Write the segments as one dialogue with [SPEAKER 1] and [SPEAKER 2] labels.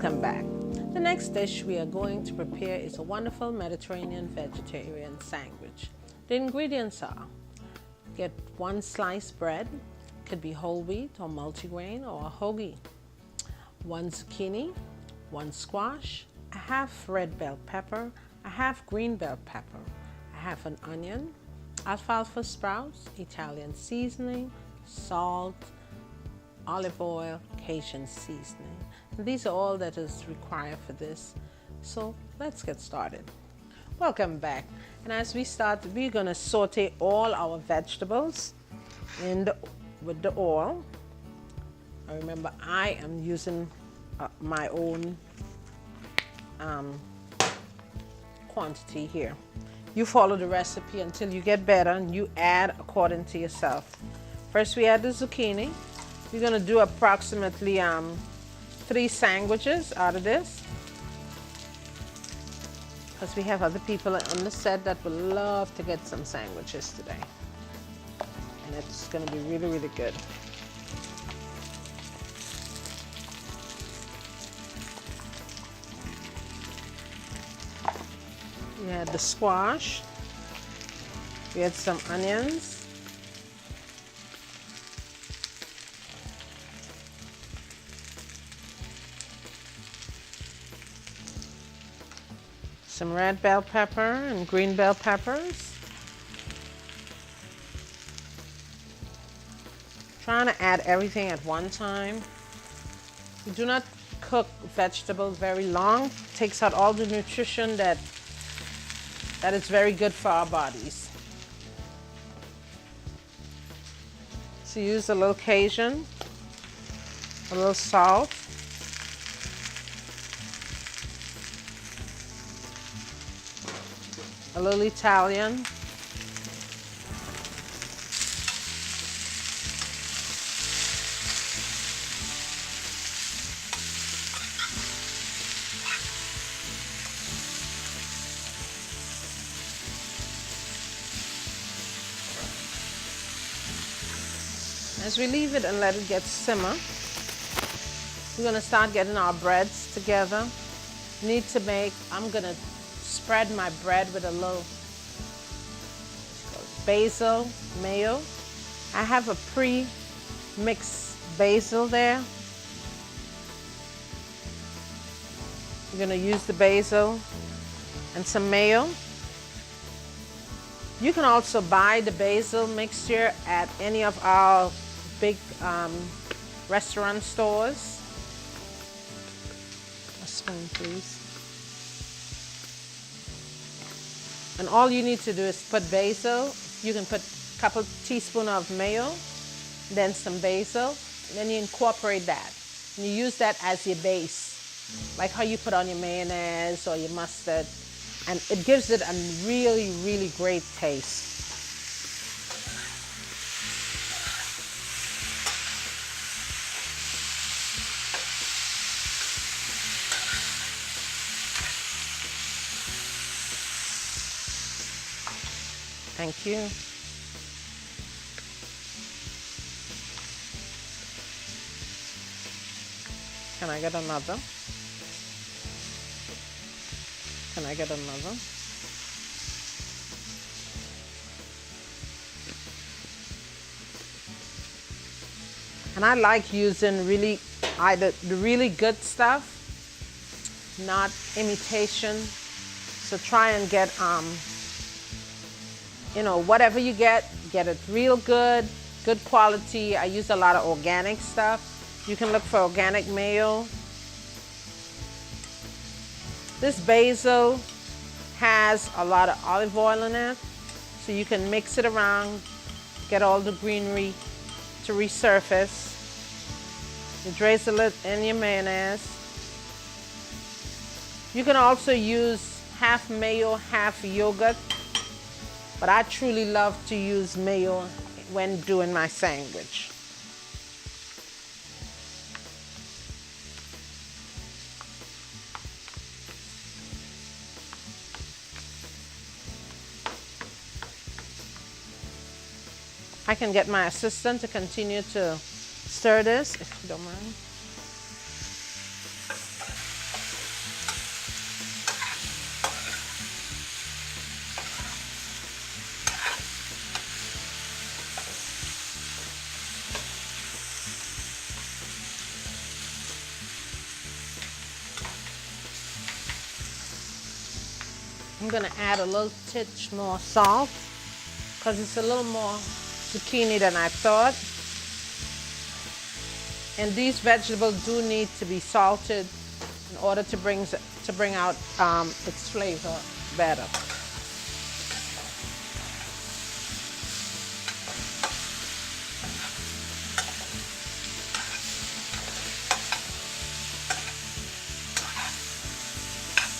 [SPEAKER 1] Welcome back. The next dish we are going to prepare is a wonderful Mediterranean vegetarian sandwich. The ingredients are: get 1 sliced bread, could be whole wheat or multigrain or a hoagie, 1 zucchini, 1 squash, a half red bell pepper, a half green bell pepper, a half an onion, alfalfa sprouts, Italian seasoning, salt, olive oil, Cajun seasoning. And these are all that is required for this. So let's get started. Welcome back. And as we start, we're going to saute all our vegetables with the oil. I remember I am using my own quantity here. You follow the recipe until you get better, and you add according to yourself. First we add the zucchini. We're going to do approximately 3 sandwiches out of this, because we have other people on the set that would love to get some sandwiches today, and it's going to be really, really good. We had the squash, we had some onions, some red bell pepper and green bell peppers. Trying to add everything at one time. You do not cook vegetables very long. It takes out all the nutrition that is very good for our bodies. So use a little Cajun, a little salt, a little Italian, as we leave it and let it get simmer, we're going to start getting our breads together. I'm going to spread my bread with a little basil mayo. I have a pre-mixed basil there. We're going to use the basil and some mayo. You can also buy the basil mixture at any of our big restaurant stores. A spoon, please. And all you need to do is put basil. You can put a couple teaspoons of mayo, then some basil, and then you incorporate that. And you use that as your base, like how you put on your mayonnaise or your mustard. And it gives it a really, really great taste. Thank you. Can I get another? Can I get another? And I like using either the really good stuff, not imitation. So try and get whatever you get it real good quality. I use a lot of organic stuff. You can look for organic mayo. This basil has a lot of olive oil in it, so you can mix it around, get all the greenery to resurface. You drizzle it in your mayonnaise. You can also use half mayo, half yogurt. But I truly love to use mayo when doing my sandwich. I can get my assistant to continue to stir this, if you don't mind. I'm gonna add a little titch more salt because it's a little more zucchini than I thought. And these vegetables do need to be salted in order to bring out its flavor better.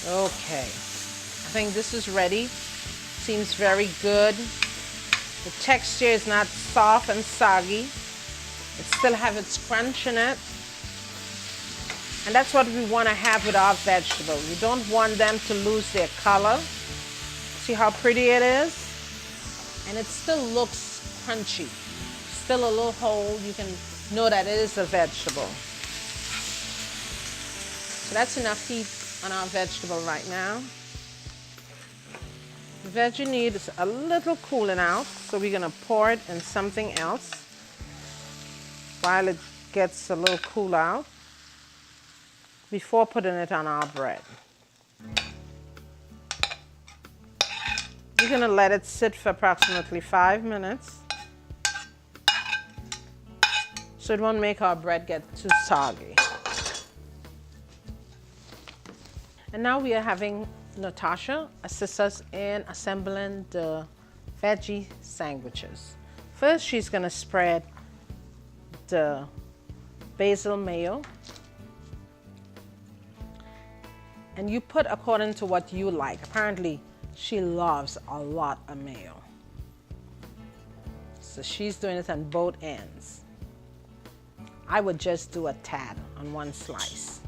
[SPEAKER 1] Okay, I think this is ready. Seems very good. The texture is not soft and soggy. It still has its crunch in it. And that's what we want to have with our vegetables. We don't want them to lose their color. See how pretty it is? And it still looks crunchy. Still a little whole. You can know that it is a vegetable. So that's enough heat on our vegetable right now. The veggie needs a little cooling out, so we're gonna pour it in something else while it gets a little cool out before putting it on our bread. We're gonna let it sit for approximately 5 minutes so it won't make our bread get too soggy. And now we are having Natasha assist us in assembling the veggie sandwiches. First, she's gonna spread the basil mayo. And you put according to what you like. Apparently, she loves a lot of mayo. So she's doing it on both ends. I would just do a tad on one slice.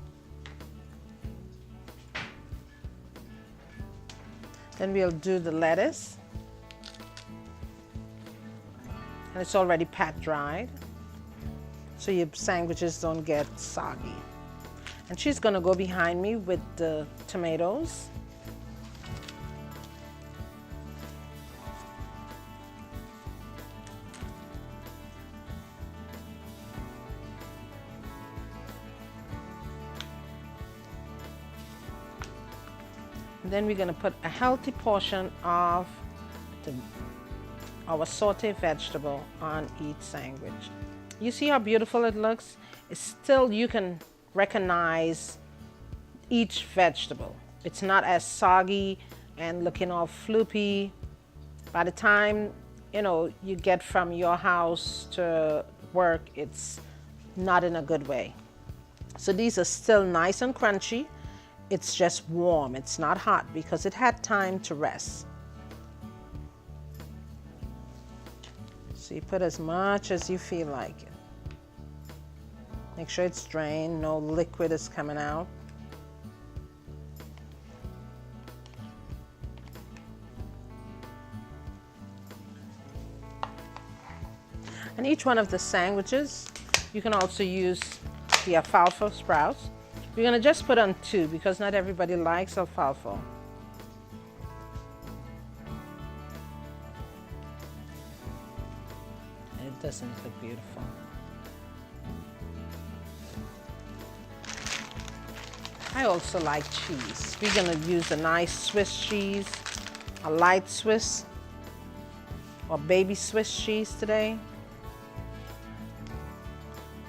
[SPEAKER 1] Then we'll do the lettuce. And it's already pat dried, so your sandwiches don't get soggy. And she's gonna go behind me with the tomatoes. And then we're gonna put a healthy portion of our sauteed vegetable on each sandwich. You see how beautiful it looks? It's still, you can recognize each vegetable. It's not as soggy and looking all floopy. By the time you get from your house to work, it's not in a good way. So these are still nice and crunchy. It's just warm. It's not hot because it had time to rest. So you put as much as you feel like it. Make sure it's drained, no liquid is coming out. And each one of the sandwiches, you can also use the alfalfa sprouts. We're gonna just put on 2 because not everybody likes alfalfa. It doesn't look beautiful. I also like cheese. We're gonna use a nice Swiss cheese, a light Swiss or baby Swiss cheese today.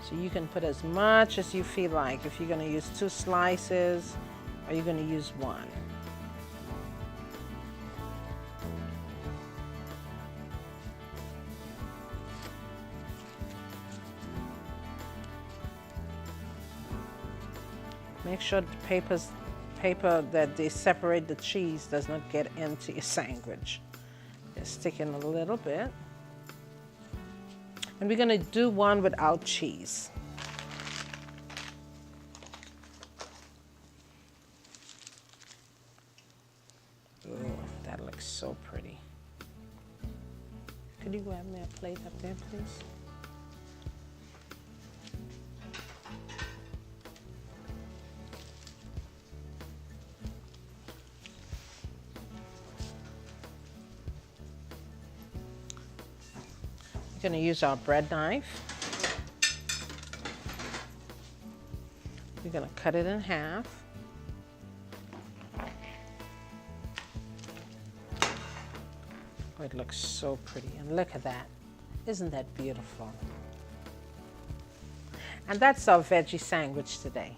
[SPEAKER 1] So you can put as much as you feel like. If you're gonna use 2 slices or you're gonna use 1. Make sure the paper that they separate the cheese does not get into your sandwich. Just stick in a little bit. And we're gonna do one without cheese. Ooh, that looks so pretty. Could you grab me a plate up there, please? We're going to use our bread knife. We're going to cut it in half. It looks so pretty, and look at that. Isn't that beautiful? And that's our veggie sandwich today.